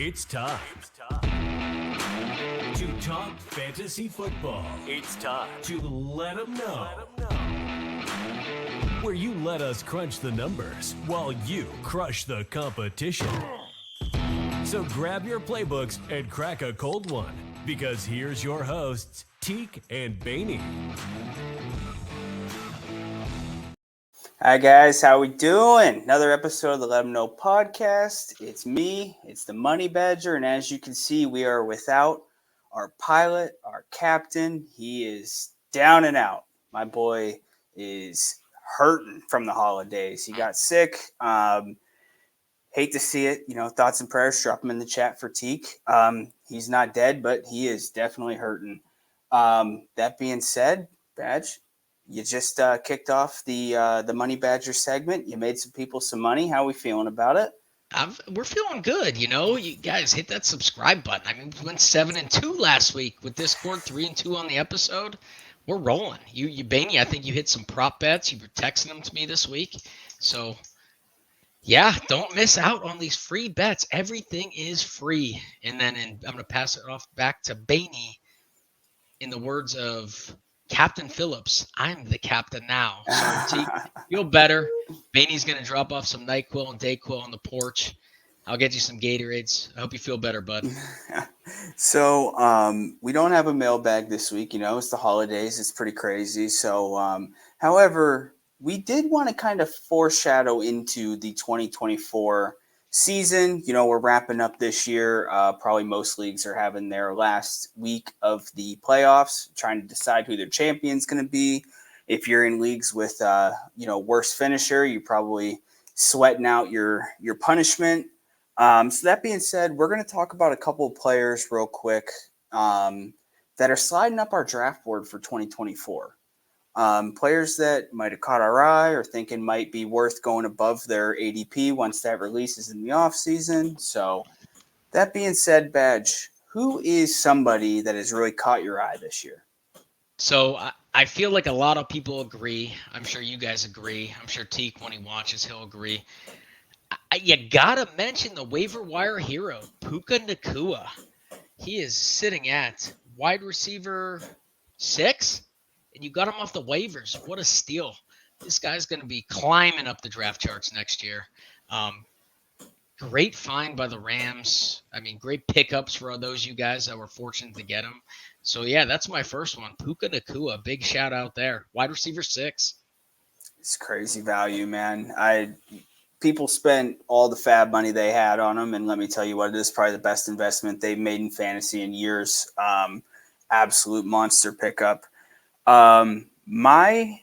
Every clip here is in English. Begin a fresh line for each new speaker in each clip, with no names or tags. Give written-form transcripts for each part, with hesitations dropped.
It's time to talk fantasy football. It's time to let them know. Where you let us crunch the numbers while you crush the competition. So grab your playbooks and crack a cold one, because here's your hosts, Teak and Baney.
Hi guys, how we doing? Another episode of the Let 'em Know podcast. It's me, it's the Money Badger, and as you can see, we are without our pilot, our captain. He is down and out. My boy is hurting from the holidays. He got sick. Hate to see it. Thoughts and prayers. Drop him in the chat for Teak. He's not dead, but he is definitely hurting. That being said, Badge, you just kicked off the Money Badger segment. You made some people some money. How are we feeling about it?
We're feeling good, You guys hit that subscribe button. I mean, we went 7-2 last week with Discord, 3-2 on the episode. We're rolling. You, Baney, I think you hit some prop bets. You were texting them to me this week. So, yeah, don't miss out on these free bets. Everything is free. And then I'm going to pass it off back to Baney in the words of Captain Phillips. I'm the captain now. So, T, feel better. Baney's going to drop off some NyQuil and DayQuil on the porch. I'll get you some Gatorades. I hope you feel better, bud.
So we don't have a mailbag this week. It's the holidays. It's pretty crazy. So, however, we did want to kind of foreshadow into the 2024 season. We're wrapping up this year. Probably most leagues are having their last week of the playoffs, trying to decide who their champion's going to be. If you're in leagues with, worst finisher, you're probably sweating out your punishment. So that being said, we're going to talk about a couple of players real quick that are sliding up our draft board for 2024. Players that might have caught our eye or thinking might be worth going above their ADP once that releases in the offseason. So that being said, Badge, who is somebody that has really caught your eye this year?
So I feel like a lot of people agree. I'm sure you guys agree. I'm sure Teak, when he watches, he'll agree. You got to mention the waiver wire hero, Puka Nacua. He is sitting at wide receiver 6, and you got him off the waivers. What a steal. This guy's going to be climbing up the draft charts next year. Great find by the Rams. I mean, great pickups for those you guys that were fortunate to get him. So, yeah, that's my first one. Puka Nacua, big shout out there. Wide receiver 6.
It's crazy value, man. People spent all the fab money they had on him, and let me tell you what, it is probably the best investment they've made in fantasy in years. Absolute monster pickup. My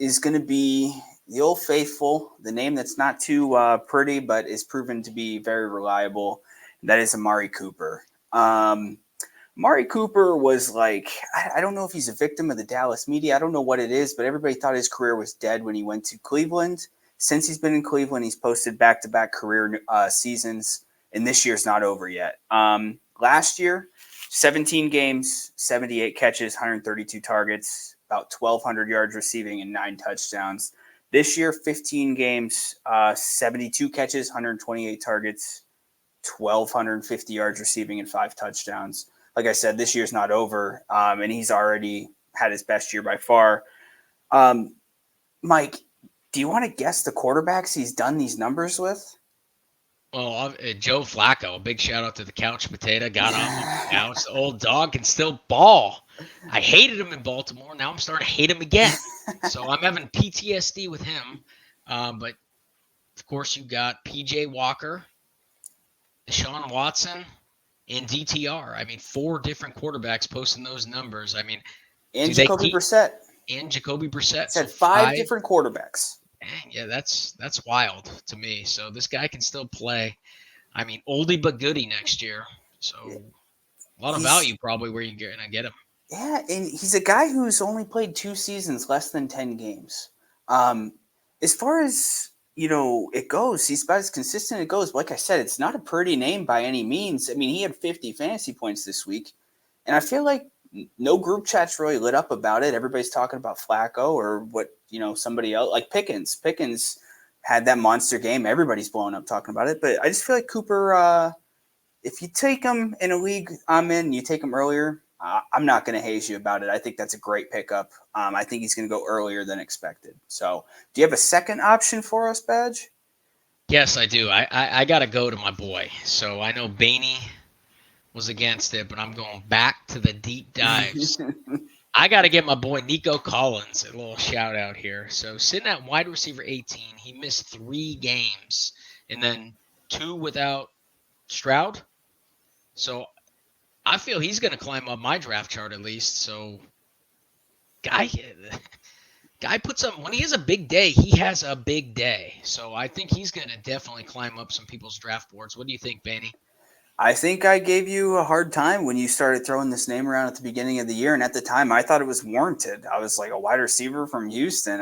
is going to be the Old Faithful, the name that's not too pretty, but is proven to be very reliable. That is Amari Cooper. Amari Cooper was like, I don't know if he's a victim of the Dallas media. I don't know what it is, but everybody thought his career was dead when he went to Cleveland. Since he's been in Cleveland, he's posted back-to-back career seasons, and this year's not over yet. Last year, 17 games, 78 catches, 132 targets, about 1,200 yards receiving, and 9 touchdowns. This year, 15 games, 72 catches, 128 targets, 1,250 yards receiving, and 5 touchdowns. Like I said, this year's not over, and he's already had his best year by far. Mike, do you want to guess the quarterbacks he's done these numbers with?
Well, Joe Flacco, a big shout out to the couch potato. Got off the couch. The old dog can still ball. I hated him in Baltimore. Now I'm starting to hate him again. So I'm having PTSD with him. But, of course, you got P.J. Walker, Deshaun Watson, and DTR. I mean, 4 different quarterbacks posting those numbers. I mean,
and Jacoby Brissett.
And Jacoby Brissett.
Said 5 different quarterbacks.
Dang, yeah, that's wild to me. So this guy can still play. I mean, oldie but goodie next year. So a lot of value probably where you're going to get him.
Yeah, and he's a guy who's only played 2 seasons, less than 10 games. As far as, it goes, he's about as consistent as it goes. But like I said, it's not a pretty name by any means. I mean, he had 50 fantasy points this week. And I feel like no group chats really lit up about it. Everybody's talking about Flacco or what, somebody else, like Pickens. Pickens had that monster game. Everybody's blowing up talking about it. But I just feel like Cooper if you take him in a league I'm in, you take him earlier, I'm not going to haze you about it. I think that's a great pickup. I think he's going to go earlier than expected. So, do you have a second option for us, Badge?
Yes, I do. I got to go to my boy. So I know Baney was against it, but I'm going back to the deep dives. I got to get my boy Nico Collins a little shout out here. So sitting at wide receiver 18, he missed 3 games and then 2 without Stroud. So I feel he's going to climb up my draft chart at least. So guy puts up when he has a big day, he has a big day. So I think he's going to definitely climb up some people's draft boards. What do you think, Baney?
I think I gave you a hard time when you started throwing this name around at the beginning of the year. And at the time, I thought it was warranted. I was like, a wide receiver from Houston.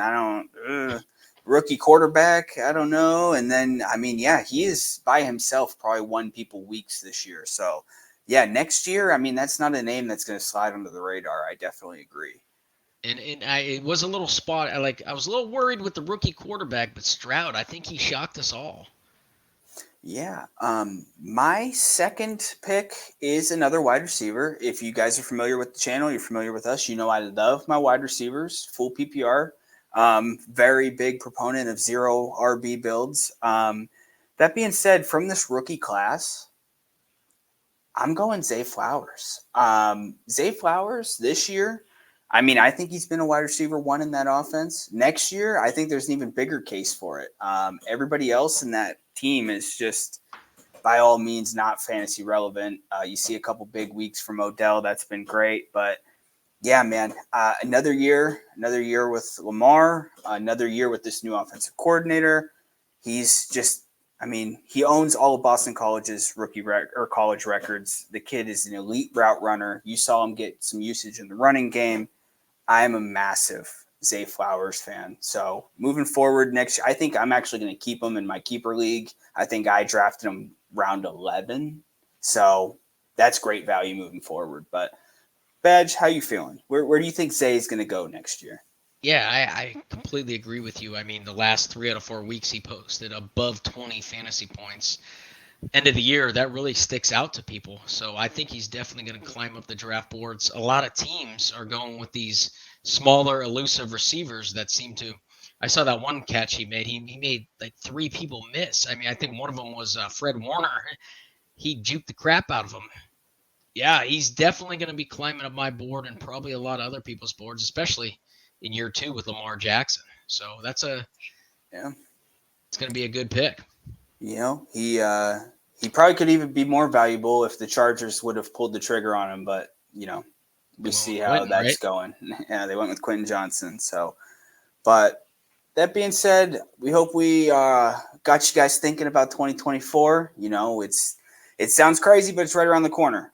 Rookie quarterback. I don't know. And then, I mean, yeah, he is by himself probably won people weeks this year. So, yeah, next year, I mean, that's not a name that's going to slide under the radar. I definitely agree.
And it was a little spot. I was a little worried with the rookie quarterback, but Stroud, I think he shocked us all.
Yeah. My second pick is another wide receiver. If you guys are familiar with the channel, you're familiar with us, you know I love my wide receivers, full PPR. Very big proponent of 0 RB builds. That being said, from this rookie class, I'm going Zay Flowers. Zay Flowers this year, I mean, I think he's been a wide receiver 1 in that offense. Next year, I think there's an even bigger case for it. Everybody else in that team is just, by all means, not fantasy relevant. You see a couple big weeks from Odell. That's been great. But, yeah, man, another year with Lamar, another year with this new offensive coordinator. He's just, I mean, he owns all of Boston College's college records. The kid is an elite route runner. You saw him get some usage in the running game. I am a massive Zay Flowers fan. So moving forward next year, I think I'm actually going to keep him in my keeper league. I think I drafted him round 11. So that's great value moving forward. But Badge, how you feeling? Where do you think Zay is going to go next year?
Yeah, I completely agree with you. I mean, the last 3 out of 4 weeks he posted above 20 fantasy points. End of the year, that really sticks out to people. So I think he's definitely going to climb up the draft boards. A lot of teams are going with these smaller, elusive receivers that seem to. I saw that one catch he made. He made like 3 people miss. I mean, I think one of them was Fred Warner. He juked the crap out of him. Yeah, he's definitely going to be climbing up my board and probably a lot of other people's boards, especially in year 2 with Lamar Jackson. So it's going to be a good pick.
You know, he probably could even be more valuable if the Chargers would have pulled the trigger on him. But, you know, we see how that's going. Yeah, they went with Quentin Johnson. So, but that being said, we hope we got you guys thinking about 2024. You know, it sounds crazy, but it's right around the corner.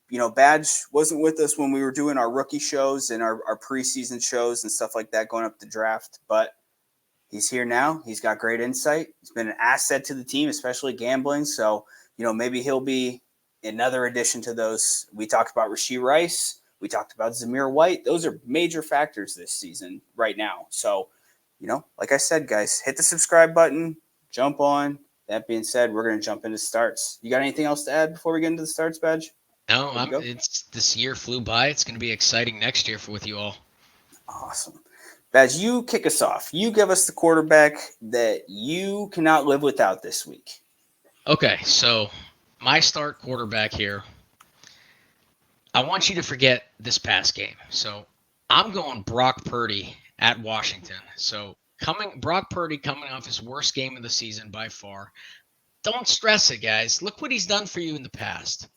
You know, Badge wasn't with us when we were doing our rookie shows and our preseason shows and stuff like that going up the draft. But he's here now. He's got great insight. He's been an asset to the team, especially gambling. So, you know, maybe he'll be another addition to those. We talked about Rashee Rice. We talked about Zamir White. Those are major factors this season right now. So, you know, like I said, guys, hit the subscribe button, jump on. That being said, we're going to jump into starts. You got anything else to add before we get into the starts, Badge?
No, it's this year flew by. It's going to be exciting next year with you all.
Awesome. Badge, you kick us off. You give us the quarterback that you cannot live without this week.
Okay, so my start quarterback here, I want you to forget this past game. So I'm going Brock Purdy at Washington. So Brock Purdy coming off his worst game of the season by far. Don't stress it, guys. Look what he's done for you in the past.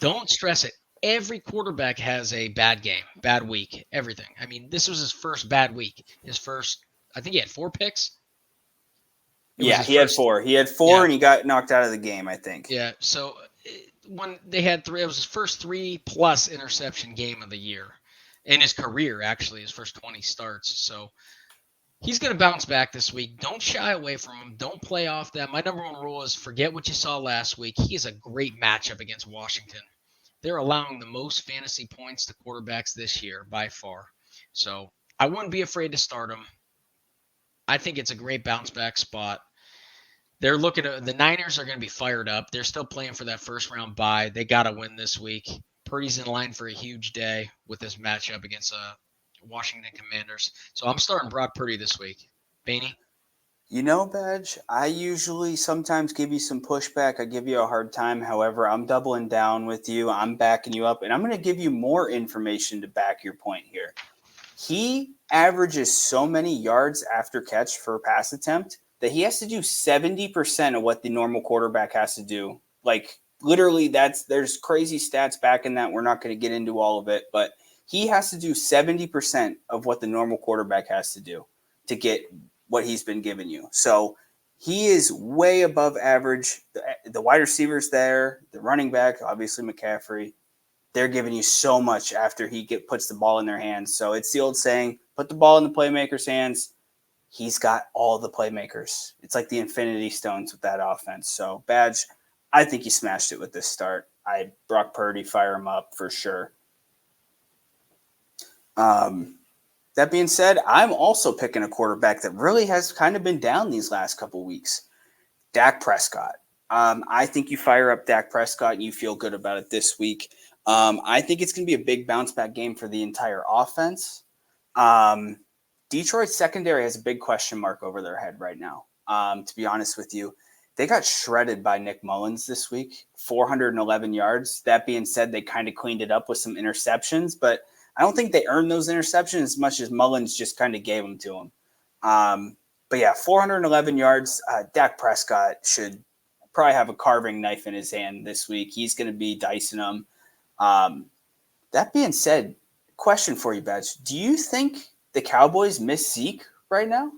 Don't stress it. Every quarterback has a bad game, bad week, everything. I mean, this was his first bad week. I think he had 4 picks.
Yeah, he had 4. He had 4 and he got knocked out of the game, I think.
Yeah, so when they had 3, it was his first 3+ interception game of the year. In his career, actually, his first 20 starts. So he's going to bounce back this week. Don't shy away from him. Don't play off that. My number 1 rule is forget what you saw last week. He is a great matchup against Washington. They're allowing the most fantasy points to quarterbacks this year by far. So I wouldn't be afraid to start him. I think it's a great bounce back spot. they're looking at the Niners are going to be fired up. They're still playing for that first round bye. They got to win this week. Purdy's in line for a huge day with this matchup against Washington Commanders. So I'm starting Brock Purdy this week. Baney?
Badge, I usually sometimes give you some pushback. I give you a hard time. However, I'm doubling down with you. I'm backing you up, and I'm going to give you more information to back your point here. He averages so many yards after catch for a pass attempt that he has to do 70% of what the normal quarterback has to do. Like, literally, there's crazy stats backing that. We're not going to get into all of it, but he has to do 70% of what the normal quarterback has to do to get what he's been giving you. So he is way above average. The wide receivers there, the running back, obviously McCaffrey, they're giving you so much after he puts the ball in their hands. So it's the old saying, put the ball in the playmaker's hands. He's got all the playmakers. It's like the Infinity Stones with that offense. So, Badge, I think he smashed it with this start. Brock Purdy, fire him up for sure. That being said, I'm also picking a quarterback that really has kind of been down these last couple weeks. Dak Prescott. I think you fire up Dak Prescott and you feel good about it this week. I think it's going to be a big bounce back game for the entire offense. Detroit's secondary has a big question mark over their head right now. To be honest with you, they got shredded by Nick Mullins this week, 411 yards. That being said, they kind of cleaned it up with some interceptions, but I don't think they earned those interceptions as much as Mullins just kind of gave them to them. But yeah, 411 yards. Dak Prescott should probably have a carving knife in his hand this week. He's going to be dicing them. That being said, question for you, Badge. Do you think the Cowboys miss Zeke right now?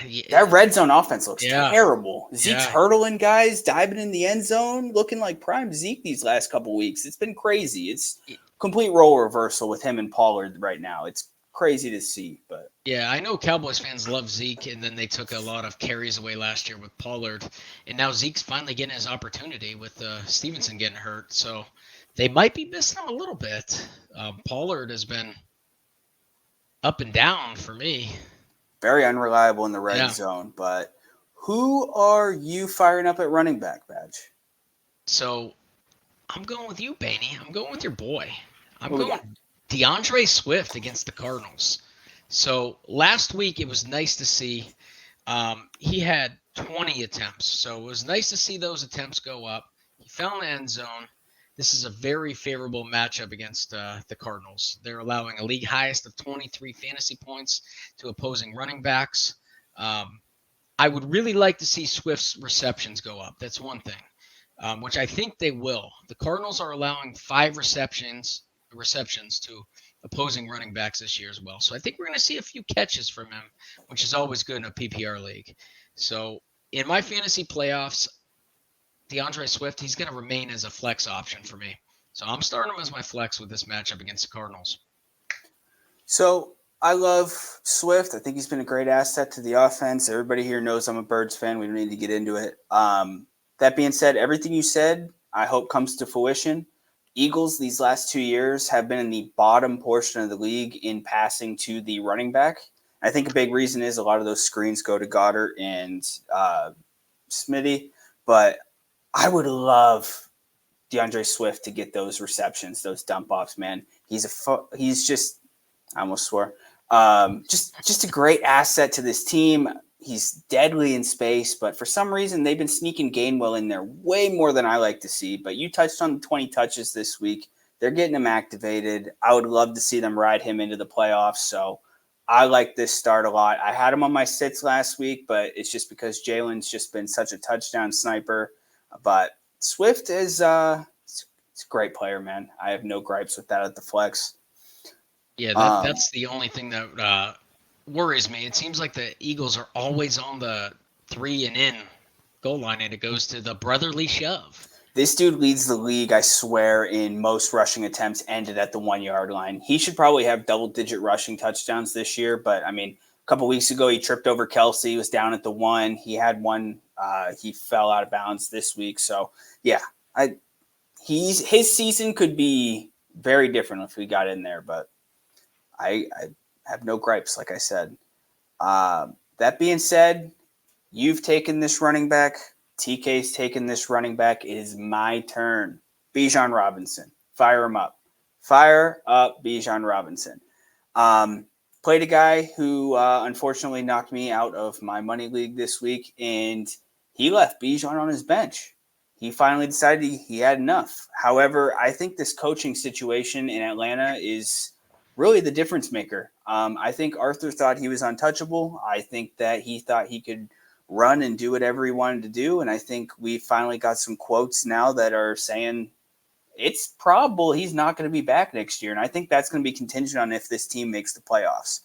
Yeah.
That red zone offense looks terrible. Zeke's hurdling guys, diving in the end zone, looking like prime Zeke these last couple weeks. It's been crazy. It's complete role reversal with him and Pollard right now. It's crazy to see. But
yeah, I know Cowboys fans love Zeke, and then they took a lot of carries away last year with Pollard, and now Zeke's finally getting his opportunity with Stevenson getting hurt. So they might be missing him a little bit. Pollard has been up and down for me.
Very unreliable in the red zone. But who are you firing up at running back, Badge?
So I'm going with you, Baney. I'm going with your boy. I'm going DeAndre Swift against the Cardinals. So last week it was nice to see. He had 20 attempts. So it was nice to see those attempts go up. He fell in the end zone. This is a very favorable matchup against the Cardinals. They're allowing a league highest of 23 fantasy points to opposing running backs. I would really like to see Swift's receptions go up. That's one thing, which I think they will. The Cardinals are allowing 5 receptions to opposing running backs this year as well. So I think we're going to see a few catches from him, which is always good in a PPR league. So in my fantasy playoffs, DeAndre Swift, he's going to remain as a flex option for me. So I'm starting him as my flex with this matchup against the Cardinals.
So I love Swift. I think he's been a great asset to the offense. Everybody here knows I'm a Birds fan. We don't need to get into it. That being said, everything you said, I hope comes to fruition. Eagles these last 2 years have been in the bottom portion of the league in passing to the running back. I think a big reason is a lot of those screens go to Goddard and Smitty, but I would love DeAndre Swift to get those receptions, those dump offs, man. He's just, I almost swore, just a great asset to this team. He's deadly in space, but for some reason they've been sneaking Gainwell in there way more than I like to see. But you touched on the 20 touches this week. They're getting him activated. I would love to see them ride him into the playoffs. So I like this start a lot. I had him on my sits last week, but it's just because Jalen's just been such a touchdown sniper. But Swift is it's a great player, man. I have no gripes with that at the flex.
Yeah, that's the only thing that worries me. It seems like the Eagles are always on the 3 and in goal line, and it goes to the brotherly shove.
This dude leads the league, I swear, in most rushing attempts ended at the 1 yard line. He should probably have double-digit rushing touchdowns this year, but, I mean, a couple weeks ago he tripped over Kelsey. He was down at the 1. He had one. He fell out of bounds this week. So, yeah, his season could be very different if we got in there, but I have no gripes, like I said. That being said, You've taken this running back. TK's taken this running back. It is my turn. Bijan Robinson. Fire him up. Fire up Bijan Robinson. Played a guy who unfortunately knocked me out of my money league this week, and he left Bijan on his bench. He finally decided he had enough. However, I think this coaching situation in Atlanta is really the difference maker. I think Arthur thought he was untouchable. I think that he thought he could run and do whatever he wanted to do, and I think we finally got some quotes now that are saying it's probable he's not going to be back next year, and I think that's going to be contingent on if this team makes the playoffs.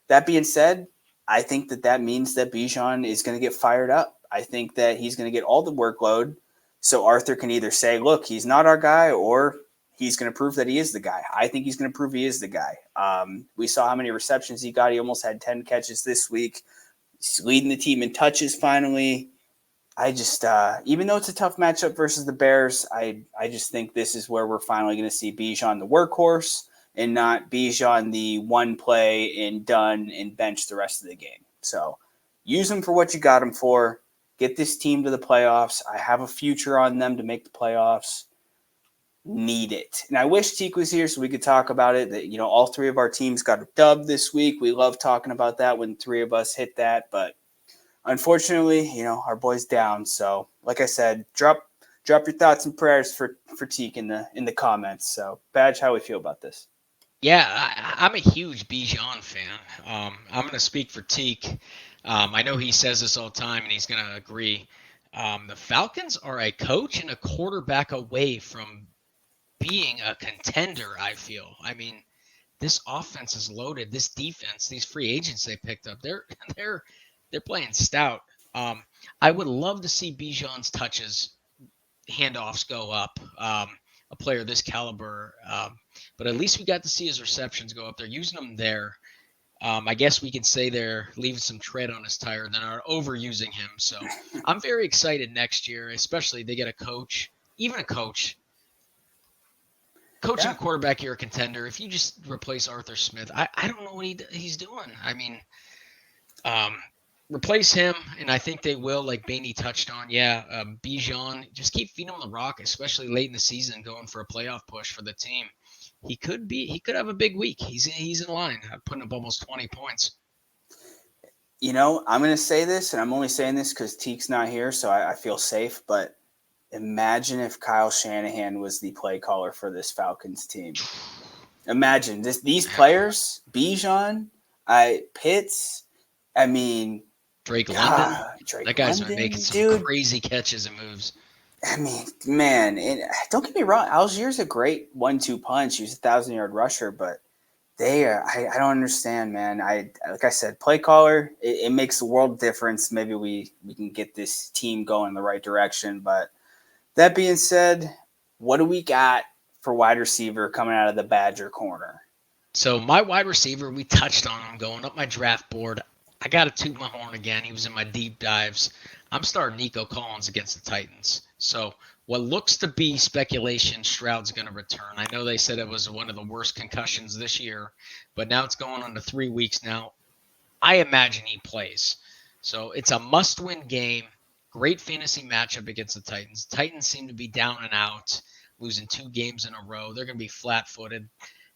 That being said, I think that means that Bijan is going to get fired up. I think that he's going to get all the workload, so Arthur can either say, look, he's not our guy, or he's going to prove that he is the guy. I think he's going to prove he is the guy. We saw how many receptions he got. He almost had 10 catches this week. He's leading the team in touches finally. I just, even though it's a tough matchup versus the Bears, I just think this is where we're finally going to see Bijan the workhorse and not Bijan the one play and done and bench the rest of the game. So use him for what you got him for. Get this team to the playoffs. I have a future on them to make the playoffs. Need it. And I wish Teak was here so we could talk about it. That, all three of our teams got a dub this week. We love talking about that when three of us hit that, but unfortunately, our boy's down. So, like I said, drop your thoughts and prayers for Teak in the comments. So, Badge, how we feel about this?
Yeah, I'm a huge Bijan fan. I'm going to speak for Teak. I know he says this all the time, and he's going to agree. The Falcons are a coach and a quarterback away from being a contender, I feel. I mean, this offense is loaded. This defense, these free agents they picked up, they're playing stout. I would love to see Bijan's touches, handoffs go up. A player this caliber, but at least we got to see his receptions go up. They're using them there. I guess we could say they're leaving some tread on his tire than are overusing him. So I'm very excited next year, especially they get a coach, even a coach. Coaching a quarterback, you're a contender. If you just replace Arthur Smith, I don't know what he's doing. I mean, replace him, and I think they will, like Bainey touched on. Bijan, just keep feeding him the rock, especially late in the season, going for a playoff push for the team. He could have a big week. He's in line, putting up almost 20 points.
I'm going to say this, and I'm only saying this because Teak's not here, so I feel safe, but imagine if Kyle Shanahan was the play caller for this Falcons team. Imagine these players, Bijan, Pitts, I mean,
Drake London. That guy's
London,
making some crazy catches and moves.
I mean, man, don't get me wrong. Algiers a great 1-2 punch. He's a 1,000-yard rusher, but I don't understand, man. Like I said, play caller, it makes a world difference. Maybe we can get this team going in the right direction. But that being said, what do we got for wide receiver coming out of the Badger corner?
So my wide receiver, we touched on him going up my draft board. I got to toot my horn again. He was in my deep dives. I'm starting Nico Collins against the Titans. So what looks to be speculation, Stroud's going to return. I know they said it was one of the worst concussions this year, but now it's going on to 3 weeks now. I imagine he plays. So it's a must-win game. Great fantasy matchup against the Titans. Titans seem to be down and out, losing 2 games in a row. They're going to be flat-footed.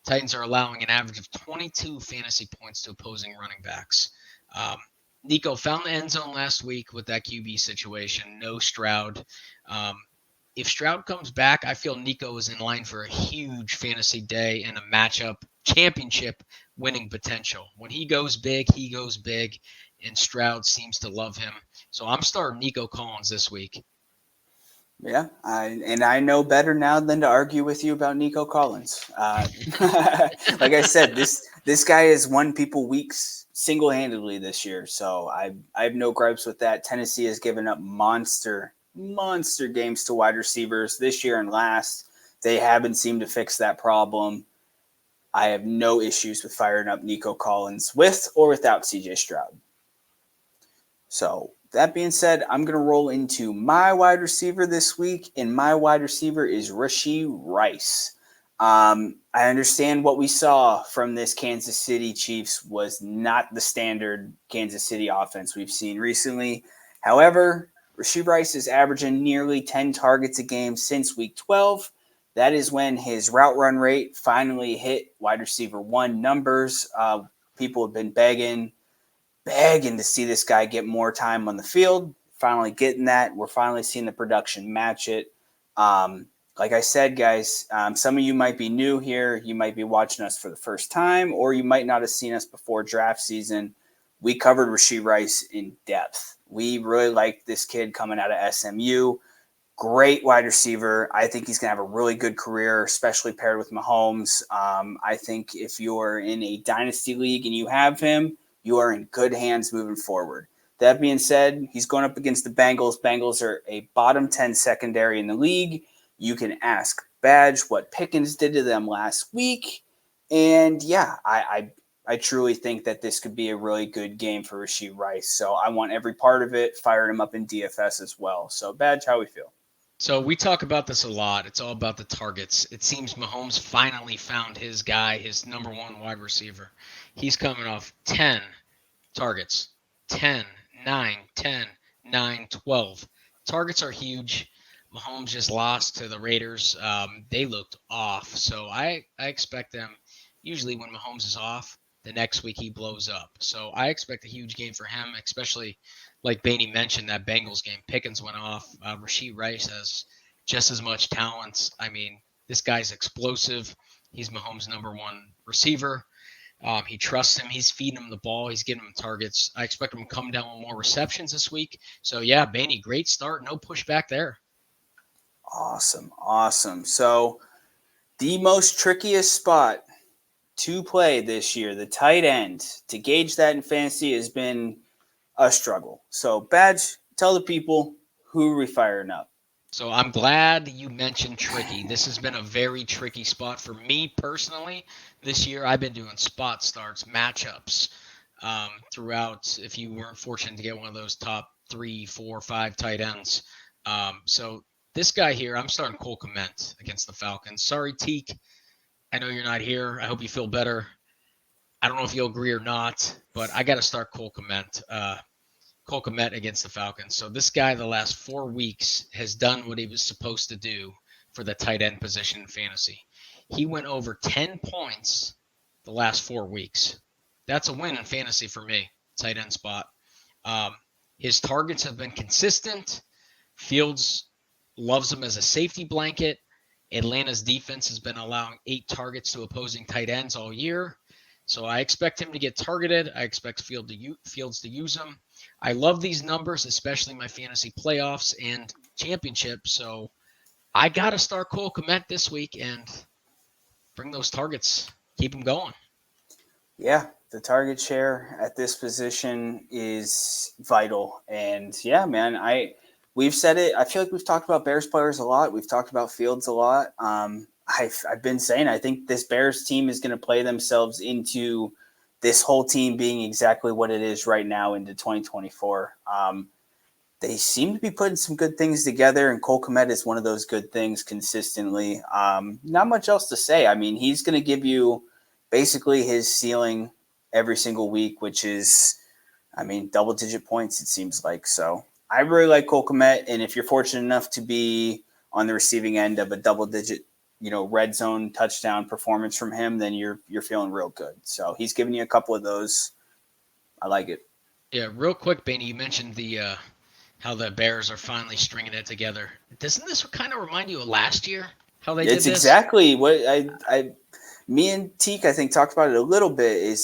Titans are allowing an average of 22 fantasy points to opposing running backs. Nico found the end zone last week with that QB situation. No Stroud. If Stroud comes back, I feel Nico is in line for a huge fantasy day and a matchup championship winning potential. When he goes big, and Stroud seems to love him. So I'm starting Nico Collins this week.
Yeah, I know better now than to argue with you about Nico Collins. Like I said, this guy has won people weeks single-handedly this year, so I have no gripes with that. Tennessee has given up monster games to wide receivers this year and last. They haven't seemed to fix that problem. I have no issues with firing up Nico Collins with or without CJ Stroud. So that being said, I'm going to roll into my wide receiver this week, and my wide receiver is Rashee Rice. I understand what we saw from this Kansas City Chiefs was not the standard Kansas City offense we've seen recently. However, Rashee Rice is averaging nearly 10 targets a game since week 12. That is when his route run rate finally hit wide receiver 1 numbers. People have been begging to see this guy get more time on the field. Finally getting that. We're finally seeing the production match it. Like I said, guys, some of you might be new here. You might be watching us for the first time, or you might not have seen us before draft season. We covered Rashee Rice in depth. We really like this kid coming out of SMU. Great wide receiver. I think he's going to have a really good career, especially paired with Mahomes. I think if you're in a dynasty league and you have him, you are in good hands moving forward. That being said, he's going up against the Bengals. Bengals are a bottom 10 secondary in the league. You can ask Badge what Pickens did to them last week. And yeah, I truly think that this could be a really good game for Rashee Rice. So I want every part of it, fired him up in DFS as well. So Badge, how we feel?
So we talk about this a lot. It's all about the targets. It seems Mahomes finally found his guy, his number 1 wide receiver. He's coming off 10 targets, 10, 9, 10, 9, 12. Targets are huge. Mahomes just lost to the Raiders. They looked off. So I expect them, usually when Mahomes is off, the next week he blows up. So I expect a huge game for him, especially like Bainey mentioned, that Bengals game. Pickens went off. Rashee Rice has just as much talent. I mean, this guy's explosive. He's Mahomes' number 1 receiver. He trusts him. He's feeding him the ball. He's getting him targets. I expect him to come down with more receptions this week. So, yeah, Bainey, great start. No pushback there.
Awesome. So the most trickiest spot to play this year, the tight end, to gauge that in fantasy has been a struggle. So Badge, tell the people who are we firing up.
So I'm glad you mentioned tricky. This has been a very tricky spot for me personally. This year I've been doing spot starts, matchups throughout, if you weren't fortunate to get one of those top 3, 4, 5 tight ends. So this guy here, I'm starting Cole Kmet against the Falcons. Sorry, Teak. I know you're not here. I hope you feel better. I don't know if you'll agree or not, but I got to start Cole Kmet. Cole Kmet against the Falcons. So this guy the last 4 weeks has done what he was supposed to do for the tight end position in fantasy. He went over 10 points the last 4 weeks. That's a win in fantasy for me, tight end spot. His targets have been consistent. Fields loves him as a safety blanket. Atlanta's defense has been allowing 8 targets to opposing tight ends all year. So I expect him to get targeted. I expect Fields to use him. I love these numbers, especially my fantasy playoffs and championships. So I got to start Cole Kmet this week and bring those targets. Keep them going.
Yeah, the target share at this position is vital. And yeah, man, we've said it. I feel like we've talked about Bears players a lot. We've talked about Fields a lot. I've been saying I think this Bears team is going to play themselves into this whole team being exactly what it is right now into 2024. They seem to be putting some good things together, and Cole Kmet is one of those good things consistently. Not much else to say. I mean, he's going to give you basically his ceiling every single week, which is, I mean, double-digit points, it seems like. So I really like Cole Kmet, and if you're fortunate enough to be on the receiving end of a double-digit red zone touchdown performance from him, then you're feeling real good. So he's giving you a couple of those. I like it.
Yeah, real quick, Bainey, you mentioned the how the Bears are finally stringing it together. Doesn't this kind of remind you of last year? How they did this?
It's exactly what me and Teak, I think, talked about it a little bit.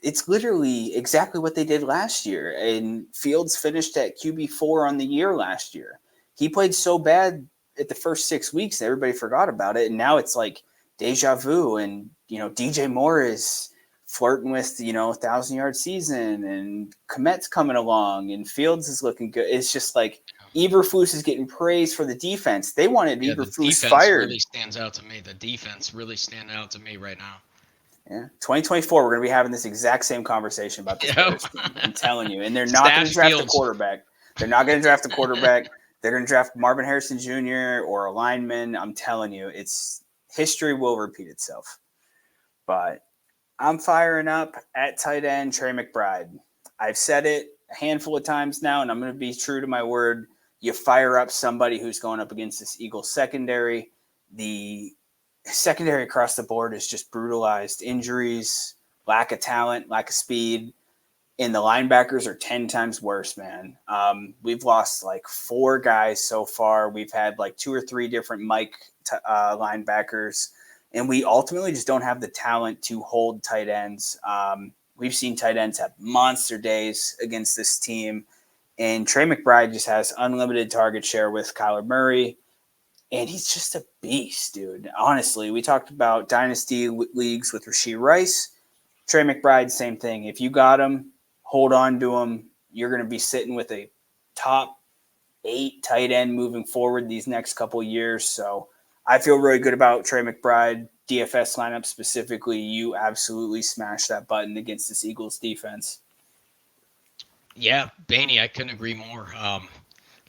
It's literally exactly what they did last year. And Fields finished at QB4 on the year last year. He played so bad at the first 6 weeks that everybody forgot about it. And now it's like deja vu. And, DJ Moore is flirting with, 1,000-yard season, and Kmet's coming along, and Fields is looking good. It's just like Eberflus is getting praised for the defense. They wanted Eberflus fired.
Really stands out to me. The defense really standing out to me right now.
Yeah, 2024, we're going to be having this exact same conversation about this Bears team. I'm telling you. And they're not going to draft a quarterback. They're not going to draft a quarterback. They're going to draft Marvin Harrison Jr. or a lineman. I'm telling you, history will repeat itself. But I'm firing up at tight end Trey McBride. I've said it a handful of times now, and I'm going to be true to my word. You fire up somebody who's going up against this Eagles secondary. The secondary across the board is just brutalized. Injuries, lack of talent, lack of speed. And the linebackers are 10 times worse, man. We've lost like 4 guys so far. We've had like 2 or 3 different linebackers. And we ultimately just don't have the talent to hold tight ends. We've seen tight ends have monster days against this team. And Trey McBride just has unlimited target share with Kyler Murray. And he's just a beast, dude. Honestly, we talked about dynasty leagues with Rashee Rice. Trey McBride, same thing. If you got him, hold on to him. You're going to be sitting with a top 8 tight end moving forward these next couple of years. So I feel really good about Trey McBride. DFS lineup specifically, you absolutely smashed that button against this Eagles defense.
Yeah, Baney, I couldn't agree more.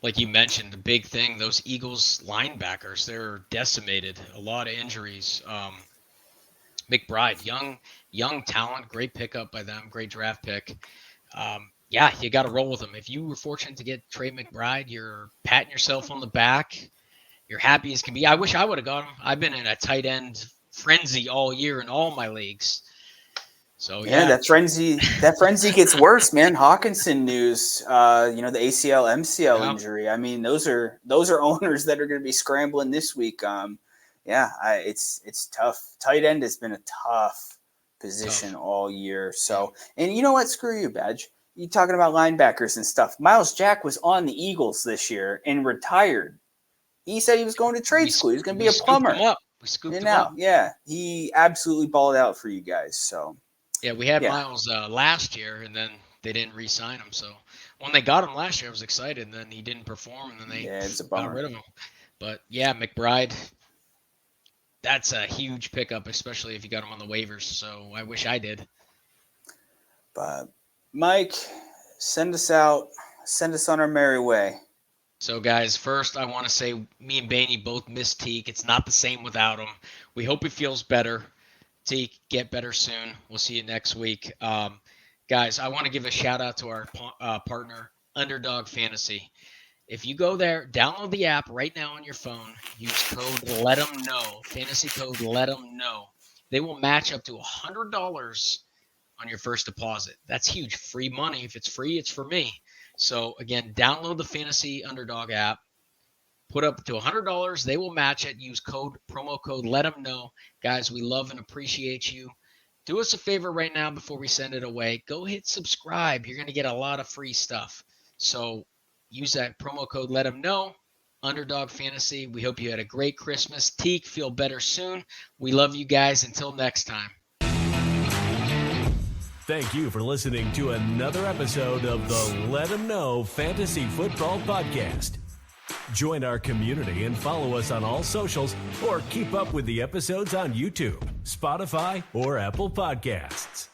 Like you mentioned, the big thing, those Eagles linebackers, they're decimated. A lot of injuries. McBride, young talent, great pickup by them, great draft pick. Yeah, you got to roll with him. If you were fortunate to get Trey McBride, you're patting yourself on the back. You're happy as can be. I wish I would have got him. I've been in a tight end frenzy all year in all my leagues. So yeah,
that frenzy gets worse, man. Hawkinson news, the ACL, MCL injury. I mean, those are owners that are going to be scrambling this week. It's tough. Tight end has been a tough position all year. So, and you know what? Screw you, Badge. You talking about linebackers and stuff. Miles Jack was on the Eagles this year and retired. He said he was going to trade school. He was going to be a plumber.
We scooped him up.
Yeah, he absolutely balled out for you guys. So.
Yeah, we had Miles last year, and then they didn't re-sign him. So when they got him last year, I was excited, and then he didn't perform, and then they got rid of him. But, yeah, McBride, that's a huge pickup, especially if you got him on the waivers. So I wish I did.
But, Mike, send us out. Send us on our merry way.
So, guys, first I want to say me and Baney both miss Teak. It's not the same without him. We hope he feels better. Teak, get better soon. We'll see you next week. Guys, I want to give a shout out to our partner, Underdog Fantasy. If you go there, download the app right now on your phone. Use code LET'EMKNOW, fantasy code LET'EMKNOW. They will match up to $100 on your first deposit. That's huge. Free money. If it's free, it's for me. So, again, download the Fantasy Underdog app. Put up to $100. They will match it. Use promo code LET'EMKNOW. Guys, we love and appreciate you. Do us a favor right now before we send it away. Go hit subscribe. You're going to get a lot of free stuff. So use that promo code LET'EMKNOW. Underdog Fantasy. We hope you had a great Christmas. Teak, feel better soon. We love you guys. Until next time.
Thank you for listening to another episode of the Let 'Em Know Fantasy Football Podcast. Join our community and follow us on all socials, or keep up with the episodes on YouTube, Spotify, or Apple Podcasts.